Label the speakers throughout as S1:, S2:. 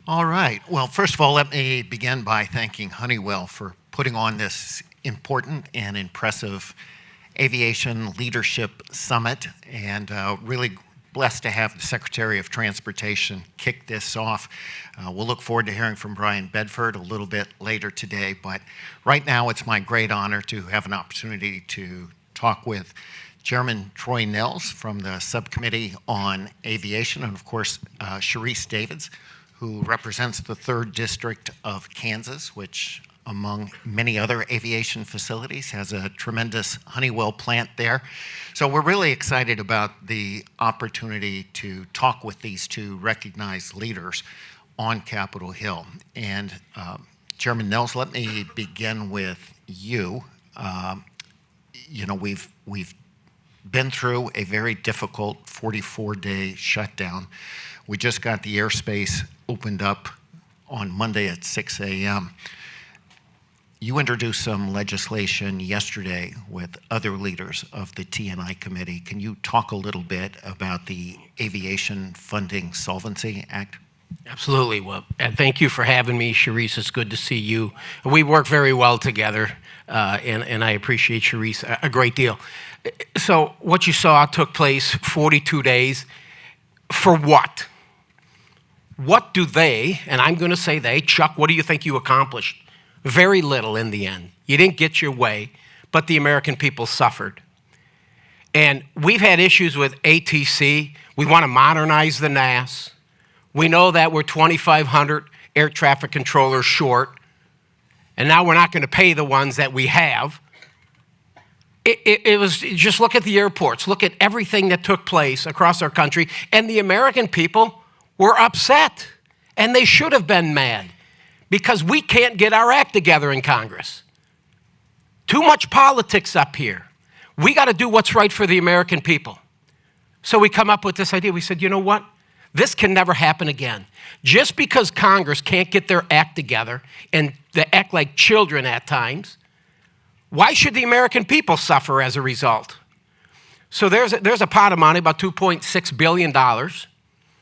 S1: All right. Well, first of all, let me begin by thanking Honeywell for putting on this important and impressive aviation leadership summit, and really blessed to have the Secretary of Transportation kick this off. We'll look forward to hearing from Brian Bedford a little bit later today, but right now it's my great honor to have an opportunity to talk with Chairman Troy Nehls from the Subcommittee on Aviation, and of course, Sharice Davids, who represents the 3rd District of Kansas, which, among many other aviation facilities, has a tremendous Honeywell plant there. So we're really excited about the opportunity to talk with these two recognized leaders on Capitol Hill. And Chairman Nehls, let me begin with you. We've been through a very difficult 44-day shutdown. We just got the airspace opened up on Monday at 6 a.m. You introduced some legislation yesterday with other leaders of the T&I committee. Can you talk a little bit about the Aviation Funding Solvency Act?
S2: Absolutely. Well, and thank you for having me, Sharice. It's good to see you. We work very well together, and I appreciate Sharice a great deal. So what you saw took place 42 days. For what? What do they, and I'm going to say they, Chuck, what do you think you accomplished? Very little in the end. You didn't get your way, but the American people suffered. And we've had issues with ATC. We want to modernize the NAS. We know that we're 2,500 air traffic controllers short, and now we're not going to pay the ones that we have. It was, just look at the airports, look at everything that took place across our country, and the American people were upset, and they should have been mad because we can't get our act together in Congress. Too much politics up here. We got to do what's right for the American people. So we come up with this idea. We said, you know what? This can never happen again. Just because Congress can't get their act together and they act like children at times, why should the American people suffer as a result? So there's a pot of money, about $2.6 billion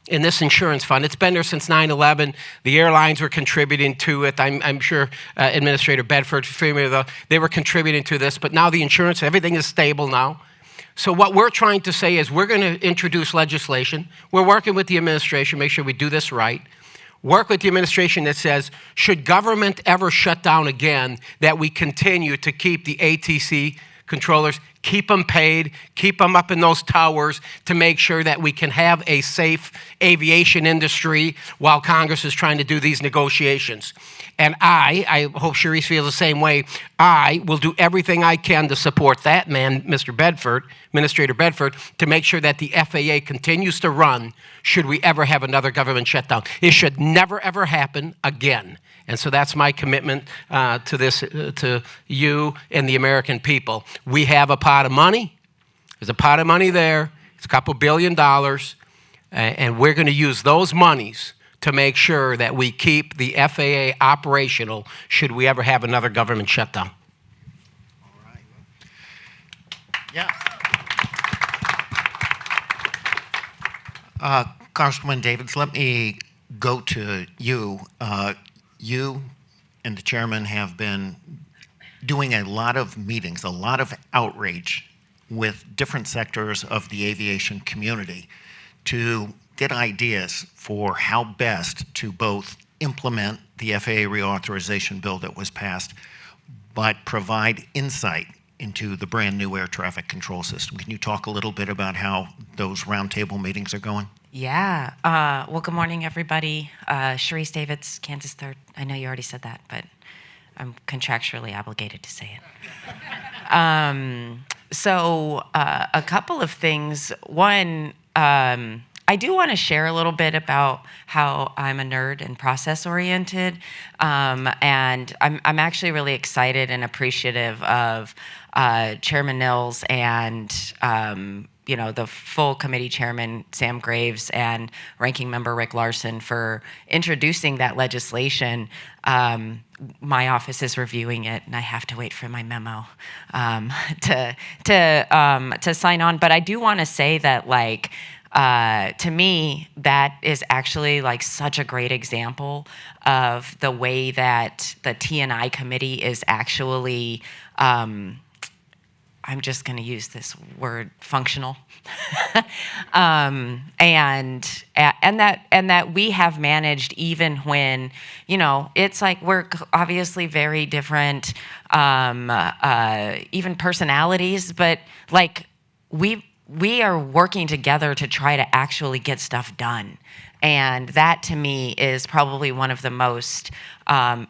S2: in this insurance fund. It's been there since 9/11. The airlines were contributing to it. I'm sure Administrator Bedford, they were contributing to this, but now the insurance, everything is stable now. So what we're trying to say is we're going to introduce legislation. We're working with the administration, make sure we do this right. Work with the administration that says, should government ever shut down again, that we continue to keep the ATC controllers, keep them paid, keep them up in those towers to make sure that we can have a safe aviation industry while Congress is trying to do these negotiations. And I hope Sharice feels the same way, I will do everything I can to support that man, Mr. Bedford, Administrator Bedford, to make sure that the FAA continues to run should we ever have another government shutdown. It should never, ever happen again. And so that's my commitment to this, to you and the American people. We have a pot of money. There's a pot of money there. It's a couple $2 billion. And we're going to use those monies to make sure that we keep the FAA operational should we ever have another government shutdown.
S1: All right. Yeah. Congresswoman Davids, let me go to you. You and the chairman have been doing a lot of meetings, a lot of outreach with different sectors of the aviation community to get ideas for how best to both implement the FAA reauthorization bill that was passed, but provide insight into the brand new air traffic control system. Can you talk a little bit about how those roundtable meetings are going?
S3: Yeah. Well, good morning, everybody. Sharice Davids, Kansas 3rd. I know you already said that, but I'm contractually obligated to say it. So a couple of things. One, I do want to share a little bit about how I'm a nerd and process-oriented, and I'm actually really excited and appreciative of Chairman Nehls and the full committee chairman, Sam Graves, and ranking member Rick Larson for introducing that legislation. My office is reviewing it, and I have to wait for my memo to sign on. But I do want to say that, to me, that is actually like such a great example of the way that the T&I committee is actually, I'm just going to use this word, functional, and that we have managed even when, you know, it's like we're obviously very different, even personalities, but like we are working together to try to actually get stuff done. And that, to me, is probably one of the most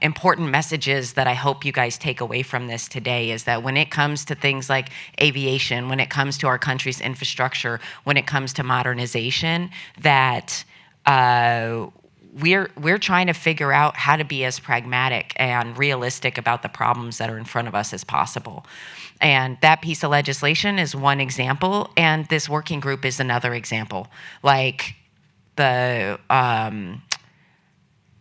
S3: important messages that I hope you guys take away from this today, is that when it comes to things like aviation, when it comes to our country's infrastructure, when it comes to modernization, that we're trying to figure out how to be as pragmatic and realistic about the problems that are in front of us as possible. And that piece of legislation is one example, and this working group is another example. Like, the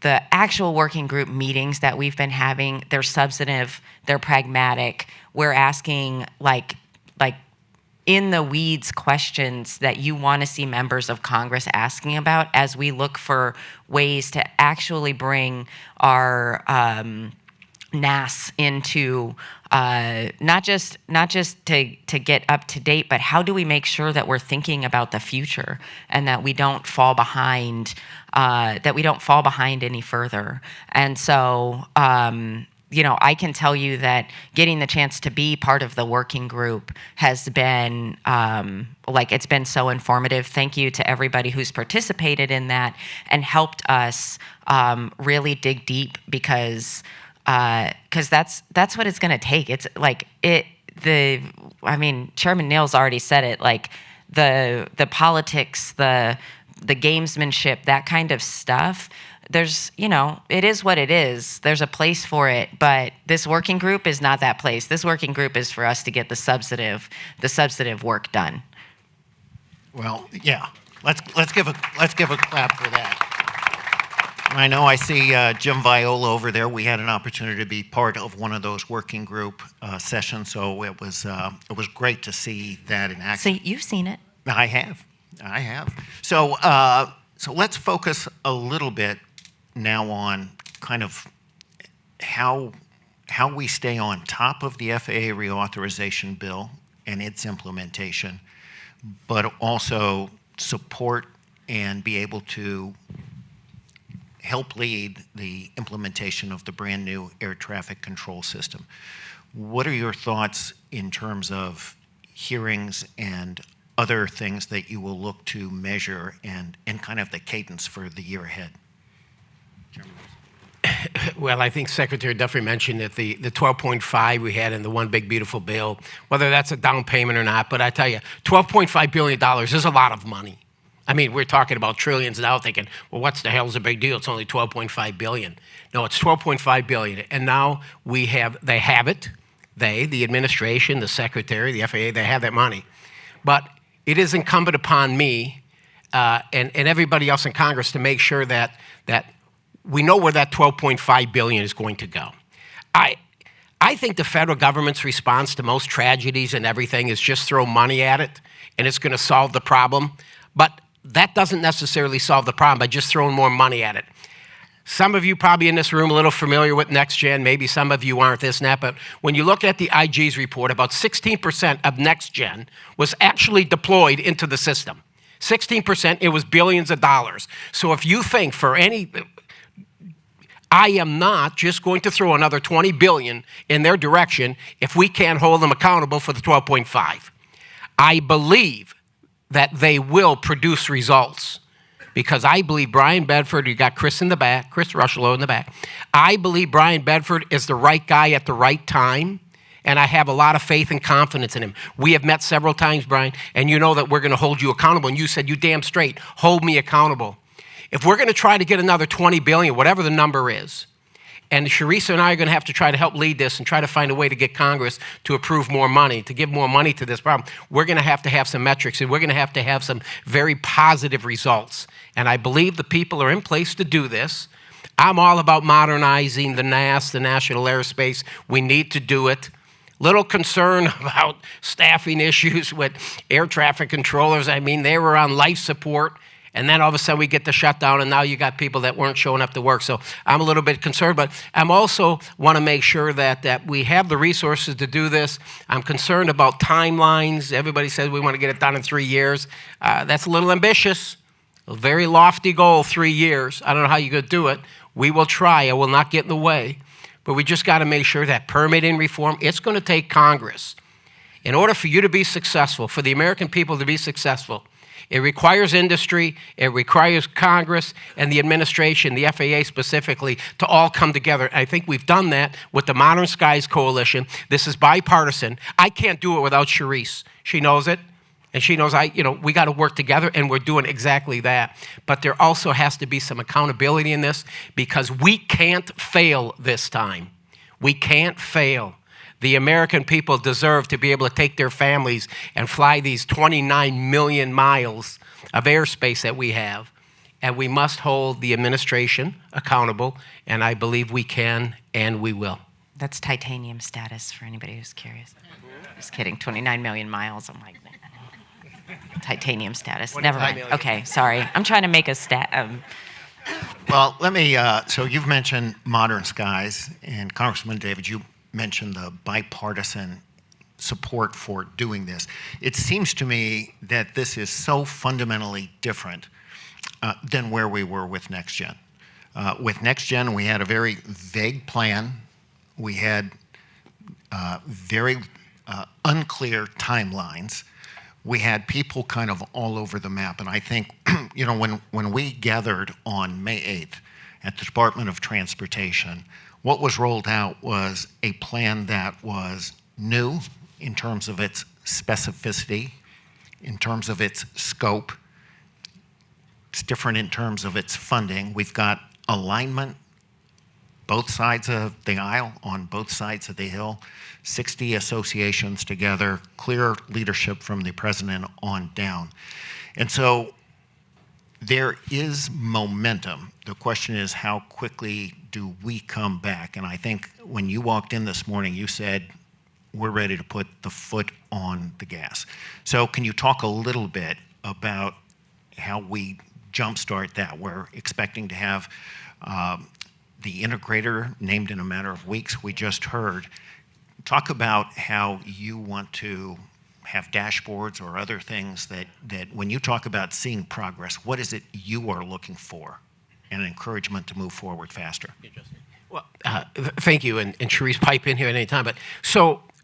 S3: actual working group meetings that we've been having, they're substantive, they're pragmatic. We're asking like in the weeds questions that you want to see members of Congress asking about as we look for ways to actually bring our NAS into not just to get up to date, but how do we make sure that we're thinking about the future and that we don't fall behind any further. And so, you know, I can tell you that getting the chance to be part of the working group has been it's been so informative. Thank you to everybody who's participated in that and helped us really dig deep, because that's what it's going to take. It's like Chairman Nehls already said it, like the politics, the gamesmanship, that kind of stuff. There's, you know, it is what it is. There's a place for it, but this working group is not that place. This working group is for us to get the substantive work done.
S1: Well, yeah, let's give a clap for that. And I know I see Jim Viola over there. We had an opportunity to be part of one of those working group sessions, so it was great to see that in action.
S3: So you've seen it.
S1: I have. So let's focus a little bit now on kind of how we stay on top of the FAA reauthorization bill and its implementation, but also support and be able to help lead the implementation of the brand new air traffic control system. What are your thoughts in terms of hearings and other things that you will look to measure and kind of the cadence for the year ahead?
S2: Well, I think Secretary Duffy mentioned that the 12.5 we had in the One Big Beautiful Bill, whether that's a down payment or not, but I tell you, $12.5 billion is a lot of money. I mean, we're talking about trillions now, thinking, well, what's the hell's a big deal? It's only $12.5 billion. No, it's $12.5 billion, and now they have it. The administration, the Secretary, the FAA, they have that money. But it is incumbent upon me and everybody else in Congress to make sure that we know where that $12.5 billion is going to go. I think the federal government's response to most tragedies and everything is just throw money at it, and it's going to solve the problem. But that doesn't necessarily solve the problem by just throwing more money at it. Some of you probably in this room a little familiar with NextGen. Maybe some of you aren't this and that. But when you look at the IG's report, about 16% of NextGen was actually deployed into the system. 16%, it was billions of dollars. So if you think I am not just going to throw another $20 billion in their direction if we can't hold them accountable for the 12.5. I believe that they will produce results, because I believe Brian Bedford, you got Chris in the back, Chris Rushlow in the back. I believe Brian Bedford is the right guy at the right time, and I have a lot of faith and confidence in him. We have met several times, Brian, and you know that we're going to hold you accountable, and you said, you damn straight, hold me accountable. If we're going to try to get another $20 billion, whatever the number is, and Sharice and I are going to have to try to help lead this and try to find a way to get Congress to approve more money, to give more money to this problem, we're going to have some metrics, and we're going to have some very positive results. And I believe the people are in place to do this. I'm all about modernizing the NAS, the National Airspace. We need to do it. Little concern about staffing issues with air traffic controllers. I mean, they were on life support, and then all of a sudden we get the shutdown, and now you got people that weren't showing up to work. So I'm a little bit concerned, but I'm also want to make sure that we have the resources to do this. I'm concerned about timelines. Everybody says we want to get it done in 3 years. That's a little ambitious, a very lofty goal, 3 years. I don't know how you're going to do it. We will try. I will not get in the way. But we just got to make sure that permitting reform, it's going to take Congress. In order for you to be successful, for the American people to be successful, it requires industry, it requires Congress and the administration, the FAA specifically, to all come together. I think we've done that with the Modern Skies Coalition. This is bipartisan. I can't do it without Sharice. She knows it. And she knows we got to work together, and we're doing exactly that. But there also has to be some accountability in this, because we can't fail this time. We can't fail. The American people deserve to be able to take their families and fly these 29 million miles of airspace that we have. And we must hold the administration accountable, and I believe we can and we will.
S3: That's titanium status for anybody who's curious. Just kidding, 29 million miles. I'm like, titanium status. Never mind. Okay, sorry. I'm trying to make a stat.
S1: Well, let me, so you've mentioned Modern Skies, and Congressman Davids, you mentioned the bipartisan support for doing this. It seems to me that this is so fundamentally different than where we were with NextGen. With NextGen, we had a very vague plan. We had very unclear timelines. We had people kind of all over the map. And I think, when we gathered on May 8th at the Department of Transportation, what was rolled out was a plan that was new in terms of its specificity, in terms of its scope. It's different in terms of its funding. We've got alignment, both sides of the aisle, on both sides of the hill, 60 associations together, clear leadership from the president on down. And so there is momentum. The question is, how quickly do we come back? And I think when you walked in this morning, you said, we're ready to put the foot on the gas. So can you talk a little bit about how we jumpstart that? We're expecting to have the integrator named in a matter of weeks. We just heard. Talk about how you want to have dashboards or other things that when you talk about seeing progress, what is it you are looking for? And an encouragement to move forward faster.
S2: Well, thank you, and Sharice, pipe in here at any time. But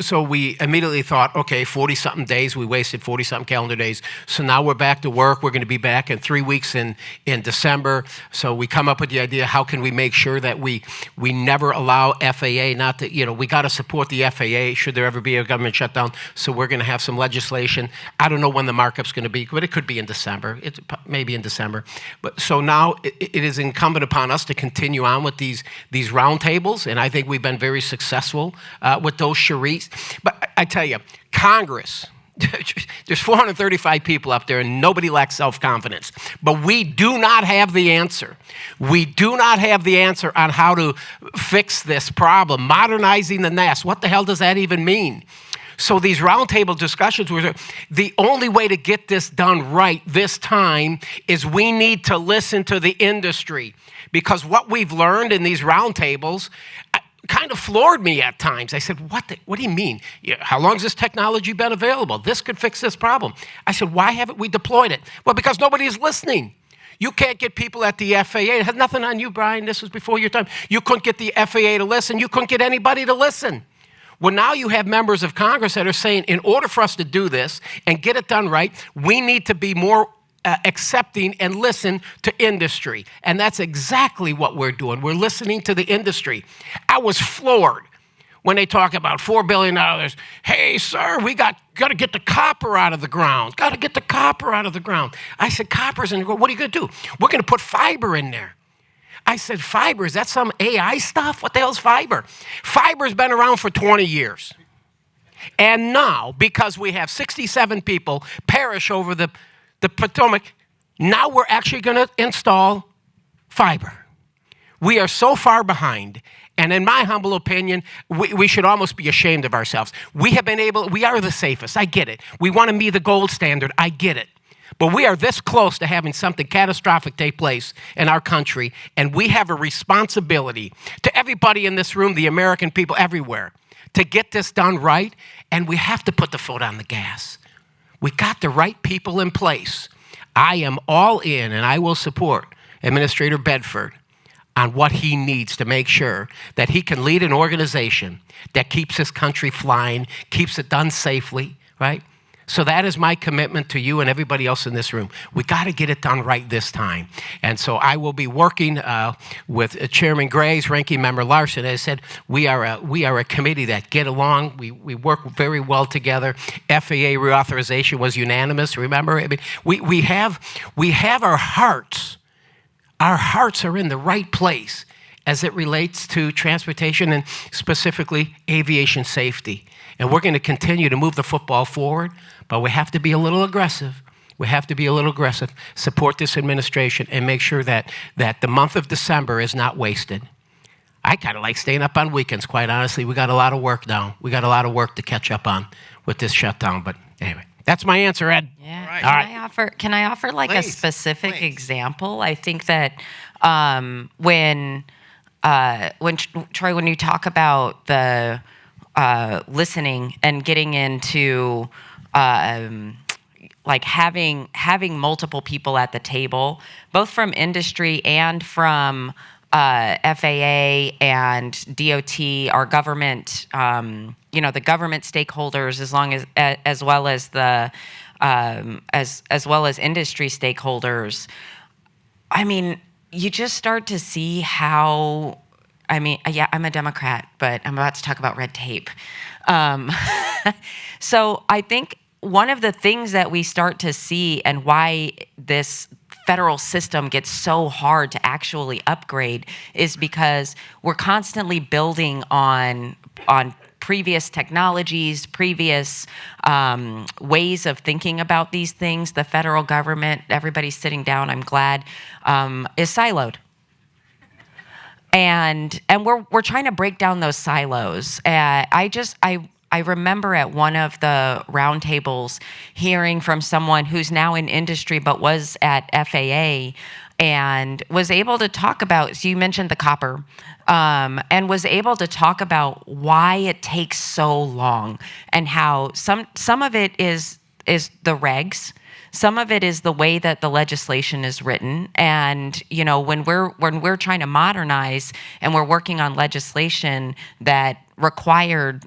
S2: so we immediately thought, okay, 40-something days. We wasted 40-something calendar days. So now we're back to work. We're going to be back in 3 weeks in December. So we come up with the idea, how can we make sure that we never allow FAA not to, we got to support the FAA should there ever be a government shutdown. So we're going to have some legislation. I don't know when the markup's going to be, but it could be in December. It's maybe in December. But so now it is incumbent upon us to continue on with these roundtables, and I think we've been very successful with those, Sharice. But I tell you, Congress, there's 435 people up there, and nobody lacks self-confidence. But we do not have the answer. We do not have the answer on how to fix this problem. Modernizing the nest, what the hell does that even mean? So these roundtable discussions were the only way to get this done right this time is we need to listen to the industry, because what we've learned in these roundtables kind of floored me at times. I said, what do you mean? How long has this technology been available? This could fix this problem. I said, why haven't we deployed it? Well, because nobody is listening. You can't get people at the FAA. It has nothing on you, Brian. This was before your time. You couldn't get the FAA to listen. You couldn't get anybody to listen. Well, now you have members of Congress that are saying, in order for us to do this and get it done right, we need to be more accepting and listen to industry. And that's exactly what we're doing. We're listening to the industry. I was floored when they talk about $4 billion. Hey, sir, we got to get the copper out of the ground. Got to get the copper out of the ground. I said, copper's in the ground. What are you going to do? We're going to put fiber in there. I said, fiber, is that some AI stuff? What the hell's fiber? Fiber's been around for 20 years. And now, because we have 67 people perish over the Potomac, now we're actually going to install fiber. We are so far behind. And in my humble opinion, we should almost be ashamed of ourselves. We are the safest. I get it. We want to be the gold standard. I get it. But we are this close to having something catastrophic take place in our country, and we have a responsibility to everybody in this room, the American people everywhere, to get this done right, and we have to put the foot on the gas. We got the right people in place. I am all in, and I will support Administrator Bedford on what he needs to make sure that he can lead an organization that keeps this country flying, keeps it done safely, right? So that is my commitment to you and everybody else in this room. We got to get it done right this time. And so I will be working with Chairman Graves, Ranking Member Larson. As I said, we are a committee that get along. We work very well together. FAA reauthorization was unanimous. Remember, I mean, we have our hearts. Our hearts are in the right place as it relates to transportation and specifically aviation safety. And we're going to continue to move the football forward, but we have to be a little aggressive. We have to be a little aggressive, support this administration, and make sure that the month of December is not wasted. I kind of like staying up on weekends, quite honestly. We got a lot of work now. We got a lot of work to catch up on with this shutdown. But anyway, that's my answer, Ed.
S3: Yeah.
S1: Right.
S3: Can I offer like a
S1: Please,
S3: specific
S1: please.
S3: example? I think that when Troy, when you talk about the listening and getting into like having multiple people at the table, both from industry and from FAA and DOT, our government, the government stakeholders, as well as the as well as industry stakeholders. I mean, you just start to see how. I mean, yeah, I'm a Democrat, but I'm about to talk about red tape. So I think one of the things that we start to see and why this federal system gets so hard to actually upgrade is because we're constantly building on previous technologies, previous ways of thinking about these things. The federal government, everybody's sitting down, I'm glad, is siloed. And we're trying to break down those silos. I remember at one of the roundtables hearing from someone who's now in industry but was at FAA and was able to talk about, so you mentioned the copper, and was able to talk about why it takes so long and how some of it is the regs. Some of it is the way that the legislation is written, and when we're trying to modernize and we're working on legislation that required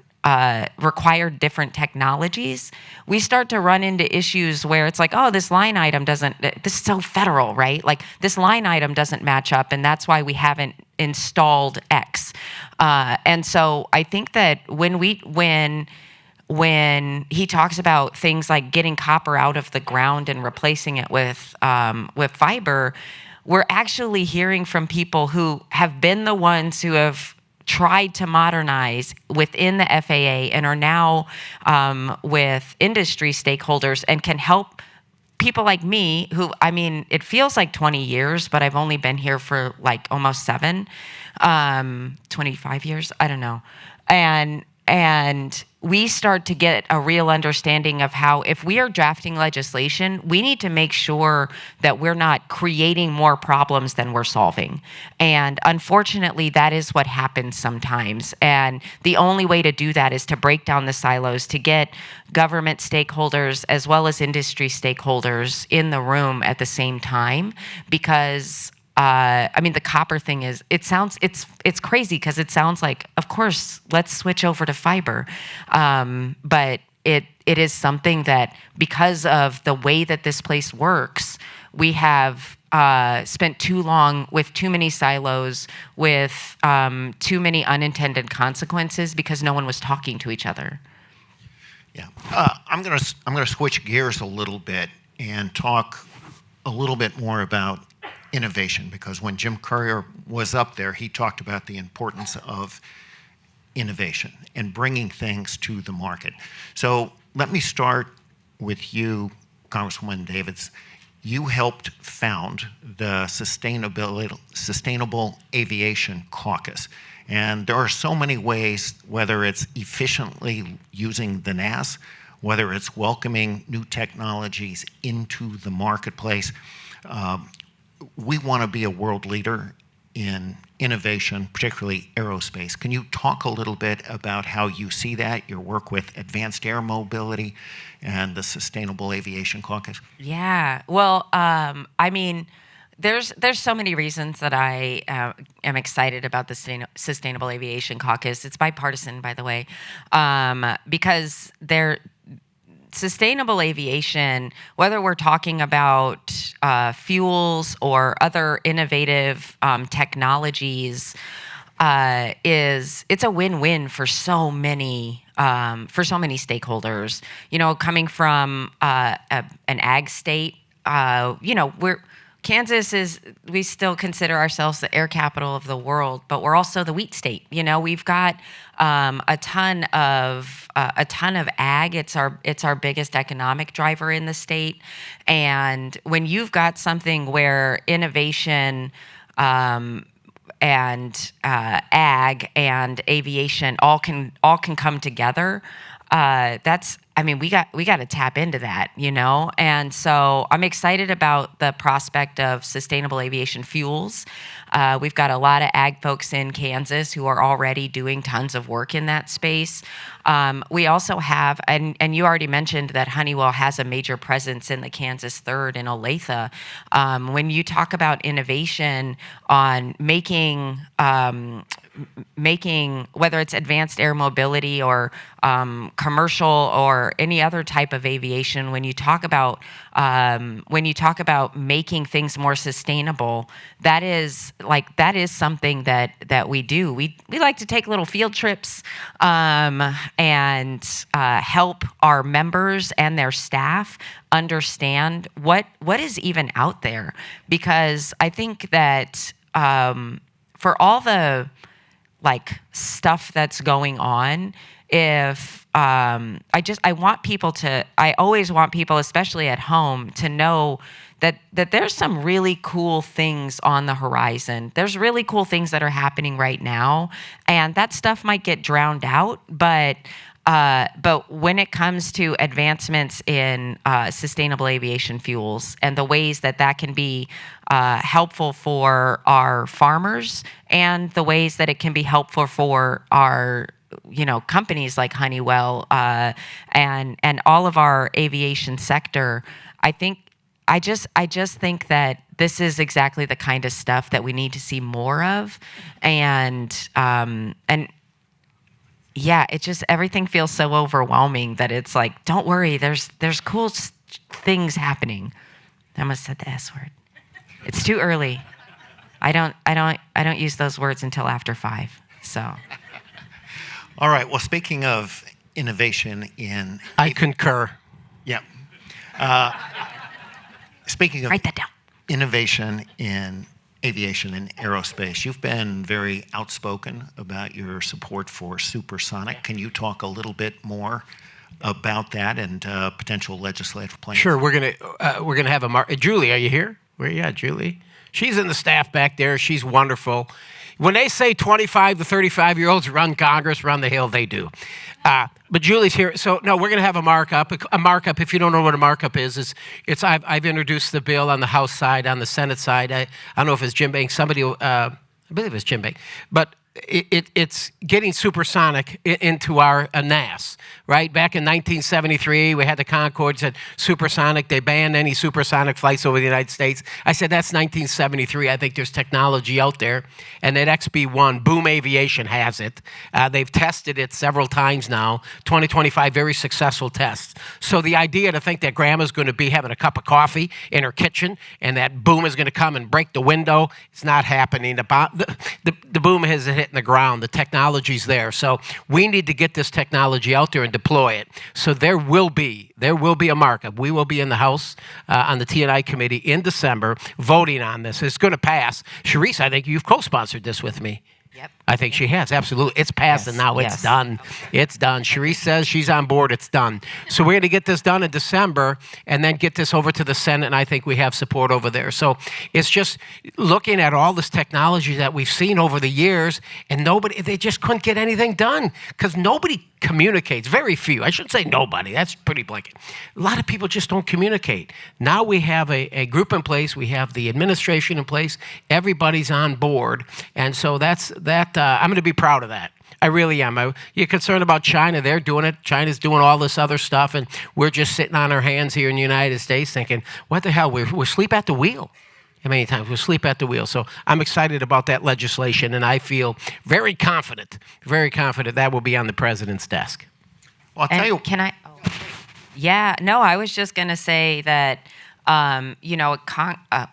S3: different technologies, we start to run into issues where it's like, oh, this is so federal, right? Like this line item doesn't match up, and that's why we haven't installed X. And so I think that when he talks about things like getting copper out of the ground and replacing it with fiber, we're actually hearing from people who have been the ones who have tried to modernize within the FAA and are now with industry stakeholders and can help people like me who, I mean, it feels like 20 years, but I've only been here for like almost 25 years, I don't know. And we start to get a real understanding of how if we are drafting legislation, we need to make sure that we're not creating more problems than we're solving. And unfortunately, that is what happens sometimes. And the only way to do that is to break down the silos, to get government stakeholders as well as industry stakeholders in the room at the same time, because I mean, the copper thing it's crazy because it sounds like, of course, let's switch over to fiber. But it is something that, because of the way that this place works, we have spent too long with too many silos, with too many unintended consequences because no one was talking to each other.
S1: Yeah, I'm gonna switch gears a little bit and talk a little bit more about innovation, because when Jim Courier was up there, he talked about the importance of innovation and bringing things to the market. So let me start with you, Congresswoman Davids. you helped found the Sustainable Aviation Caucus. And there are so many ways, whether it's efficiently using the NAS, whether it's welcoming new technologies into the marketplace. We want to be a world leader in innovation, particularly aerospace. Can you talk a little bit about how you see that, your work with advanced air mobility and the Sustainable Aviation Caucus?
S3: Yeah. Well, I mean, there's so many reasons that I am excited about the Sustainable Aviation Caucus. It's bipartisan, by the way, because sustainable aviation, whether we're talking about fuels or other innovative technologies, it's a win-win for so many stakeholders. You know, coming from an ag state, we still consider ourselves the air capital of the world, but we're also the wheat state. You know, we've got a ton of ag. It's our biggest economic driver in the state, and when you've got something where innovation and ag and aviation all can come together, we got to tap into that, you know? And so I'm excited about the prospect of sustainable aviation fuels. We've got a lot of ag folks in Kansas who are already doing tons of work in that space. We also have, and you already mentioned that Honeywell has a major presence in the Kansas 3rd in Olathe. When you talk about innovation on making, whether it's advanced air mobility or commercial or any other type of aviation, when you talk about making things more sustainable, that is something that we do. We like to take little field trips and help our members and their staff understand what is even out there, because I think that for all the stuff that's going on, I always want people, especially at home, to know that there's some really cool things on the horizon. There's really cool things that are happening right now, and that stuff might get drowned out, but when it comes to advancements in sustainable aviation fuels and the ways that can be helpful for our farmers, and the ways that it can be helpful for our companies like Honeywell and all of our aviation sector, I just think that this is exactly the kind of stuff that we need to see more of, and yeah, it just, everything feels so overwhelming that it's like, don't worry, there's cool things happening. I almost said the S word. It's too early. I don't use those words until after 5. So.
S1: All right. Well, speaking of innovation in...
S2: I concur.
S1: Yeah. Speaking of...
S3: Write that down.
S1: Innovation in aviation and aerospace, you've been very outspoken about your support for supersonic. Can you talk a little bit more about that and potential legislative plans?
S2: Sure. We're gonna have Julie, are you here? Where are you at, Julie? She's in the staff back there. She's wonderful. When they say 25 to 35-year-olds run Congress, run the Hill, they do. But Julie's here. So, no, we're going to have a markup. A markup, if you don't know what a markup is I've introduced the bill on the House side, on the Senate side. I don't know if it's Jim Banks. I believe it's Jim Banks. But it's getting supersonic into our NAS, right? Back in 1973, we had the Concorde said supersonic. They banned any supersonic flights over the United States. I said, that's 1973. I think there's technology out there. And that XB-1, Boom Aviation has it. They've tested it several times now. 2025, very successful tests. So the idea to think that grandma's going to be having a cup of coffee in her kitchen and that boom is going to come and break the window, it's not happening. The boom has hit in the ground. The technology's there. So we need to get this technology out there and deploy it. So there will be a markup. We will be in the House on the T&I committee in December voting on this. It's going to pass. Sharice, I think you've co-sponsored this with me.
S3: Yep.
S2: I think she has, absolutely. It's passed, and now it's done. It's done. Sharice says she's on board. It's done. So we're going to get this done in December and then get this over to the Senate, and I think we have support over there. So it's just looking at all this technology that we've seen over the years, and they just couldn't get anything done because nobody communicates. Very few. I shouldn't say nobody. That's pretty blanket. A lot of people just don't communicate. Now we have a group in place. We have the administration in place. Everybody's on board. And so I'm going to be proud of that. I really am. You're concerned about China. They're doing it. China's doing all this other stuff, and we're just sitting on our hands here in the United States thinking, what the hell? We're asleep at the wheel. How many times we sleep at the wheel? So I'm excited about that legislation, and I feel very confident that will be on the president's desk.
S1: Well, I'll tell you.
S3: Can I? Oh, yeah. No, I was just going to say that,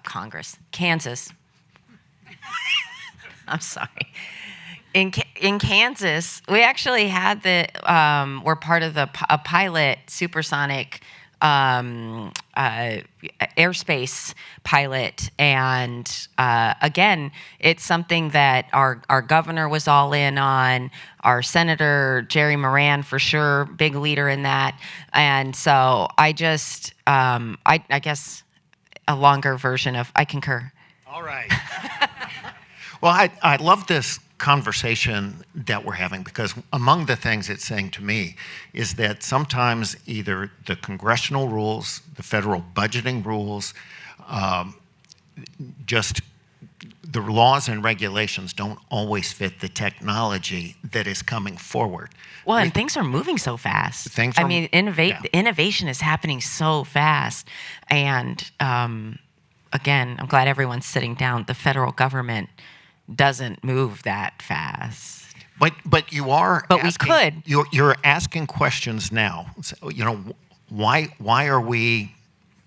S3: Congress, Kansas. I'm sorry. In Kansas, we actually had we're part of a pilot supersonic airspace pilot, and again, it's something that our governor was all in on. Our Senator Jerry Moran, for sure, big leader in that, and so I just I guess a longer version of I concur.
S1: All right. Well, I love this conversation that we're having because among the things it's saying to me is that sometimes either the congressional rules, the federal budgeting rules, just the laws and regulations don't always fit the technology that is coming forward.
S3: Well, and things are moving so fast. Innovation is happening so fast. And again, I'm glad everyone's sitting down. The federal government doesn't move that fast.
S1: But you are.
S3: But asking, we could.
S1: You're asking questions now. So, why are we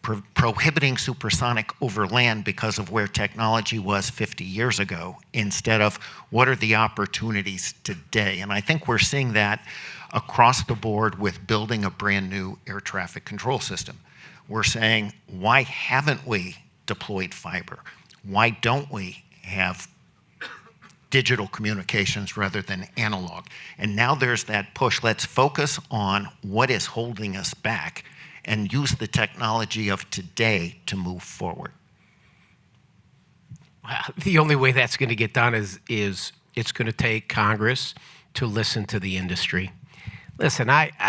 S1: prohibiting supersonic over land because of where technology was 50 years ago instead of what are the opportunities today? And I think we're seeing that across the board with building a brand new air traffic control system. We're saying, why haven't we deployed fiber? Why don't we have digital communications rather than analog? And now there's that push. Let's focus on what is holding us back and use the technology of today to move forward.
S2: Well, the only way that's going to get done is it's going to take Congress to listen to the industry. Listen, I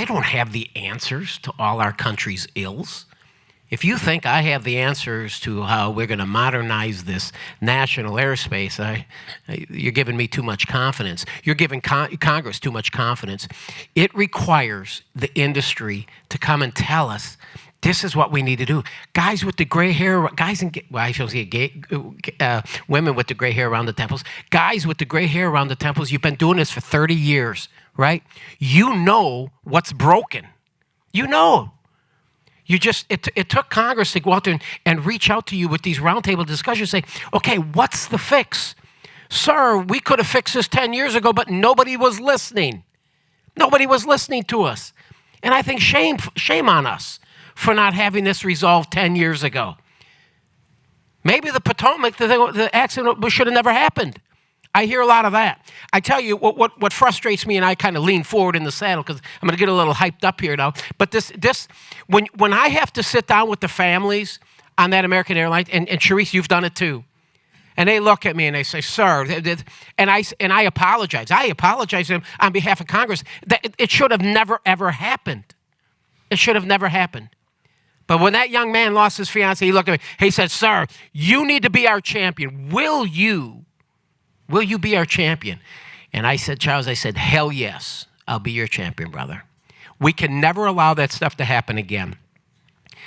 S2: don't have the answers to all our country's ills. If you think I have the answers to how we're going to modernize this national airspace, you're giving me too much confidence. You're giving Congress too much confidence. It requires the industry to come and tell us, this is what we need to do. Guys with the gray hair, women with the gray hair around the temples. Guys with the gray hair around the temples, you've been doing this for 30 years, right? You know what's broken. You know. It took Congress to go out there and reach out to you with these roundtable discussions, say, okay, what's the fix? Sir, we could have fixed this 10 years ago, but nobody was listening. Nobody was listening to us. And I think shame on us for not having this resolved 10 years ago. Maybe the Potomac, the accident should have never happened. I hear a lot of that. I tell you, what frustrates me, and I kind of lean forward in the saddle because I'm going to get a little hyped up here now, but when I have to sit down with the families on that American Airlines, and Sharice, you've done it too, and they look at me and they say, sir, and I apologize. I apologize to them on behalf of Congress. That it should have never, ever happened. It should have never happened. But when that young man lost his fiancée, he looked at me, he said, sir, you need to be our champion. Will you be our champion? And I said, Charles, hell yes, I'll be your champion, brother. We can never allow that stuff to happen again.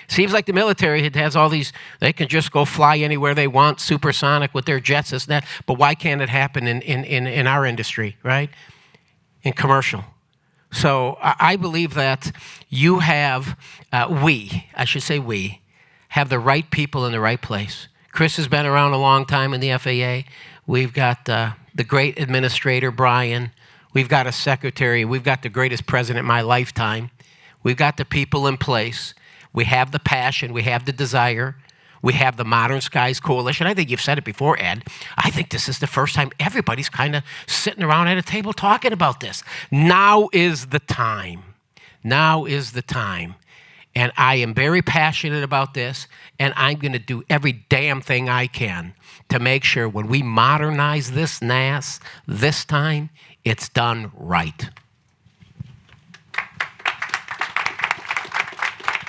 S2: Seems like the military has all these, they can just go fly anywhere they want, supersonic with their jets, this and that, but why can't it happen in our industry, right? In commercial. So I believe that you have, we have the right people in the right place. Chris has been around a long time in the FAA. We've got the great administrator, Brian. We've got a secretary. We've got the greatest president in my lifetime. We've got the people in place. We have the passion. We have the desire. We have the Modern Skies Coalition. I think you've said it before, Ed. I think this is the first time everybody's kind of sitting around at a table talking about this. Now is the time. Now is the time. And I am very passionate about this, and I'm going to do every damn thing I can to make sure when we modernize this NAS this time, it's done right.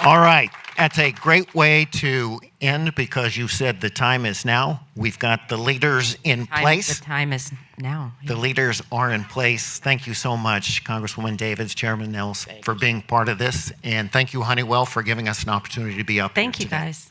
S1: All right. That's a great way to end because you said the time is now. We've got the leaders in place.
S3: The time is now.
S1: The leaders are in place. Thank you so much, Congresswoman Davids, Chairman Nehls, for being part of this. And thank you, Honeywell, for giving us an opportunity to be up here
S3: Thank you,
S1: today.
S3: guys.